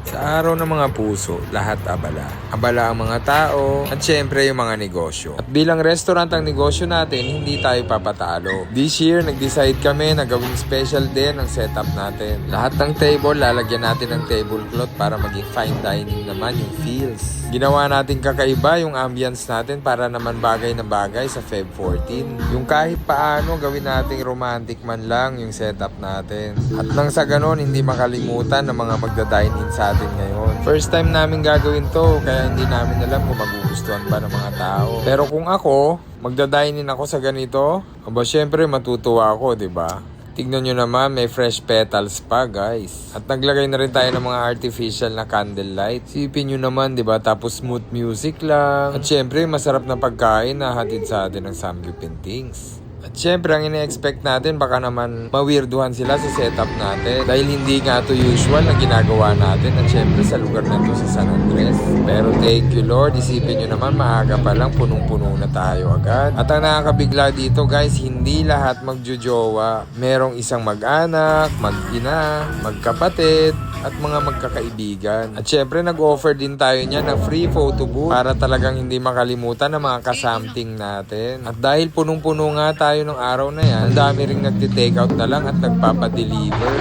Sa araw ng mga puso, lahat abala. Abala ang mga tao at syempre yung mga negosyo. At bilang restaurant ang negosyo natin, hindi tayo papatalo. This year, nag-decide kami na gawing special din ang setup natin. Lahat ng table, lalagyan natin ng tablecloth para maging fine dining naman yung feels. Ginawa natin kakaiba yung ambience natin para naman bagay na bagay sa Feb 14. Yung kahit paano gawin nating romantic man lang yung setup natin. At nang sa ganon, hindi makalimutan ng mga magda-dine-in sa atin ngayon. First time namin gagawin to, kaya hindi namin alam kung magugustuhan ba ng mga tao. Pero kung ako, magda-dine-in ako sa ganito, aba syempre matutuwa ako, 'di ba? Tignan nyo naman, may fresh petals pa, guys. At naglagay na rin tayo ng mga artificial na candlelight. Sipin nyo naman, di ba? Tapos smooth music lang. At syempre, masarap na pagkain na hatid sa atin ng Samgyupin Things. At syempre, ang ine-expect natin, baka naman mawirduhan sila sa setup natin. Dahil hindi nga to usual na ginagawa natin. At syempre, sa lugar na to sa San Andres. Pero thank you, Lord. Isipin nyo naman, maaga pa lang, punong-puno na tayo agad. At ang nakakabigla dito, guys, hindi lahat magjojowa. Merong isang mag-anak, mag-ina, magkapatid, at mga magkakaibigan. At syempre, nag-offer din tayo niya ng free photo booth para talagang hindi makalimutan ng mga kasamting natin. At dahil punong-puno nga tayo ng araw na yan, ang dami ring nagti-take out na lang at nagpapadeliver.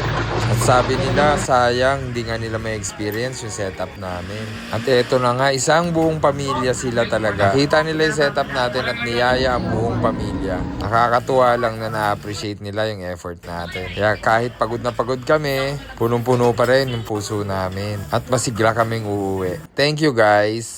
At sabi nila, sayang, hindi nga nila may experience yung setup namin. At eto na nga, isang buong pamilya sila talaga. Nakita nila yung setup natin at niyaya ang buong pamilya. Nakakatuwa lang na na-appreciate nila yung effort natin. Kaya kahit pagod na pagod kami, punong-puno pa rin yung puso namin. At masigla kaming uuwi. Thank you, guys!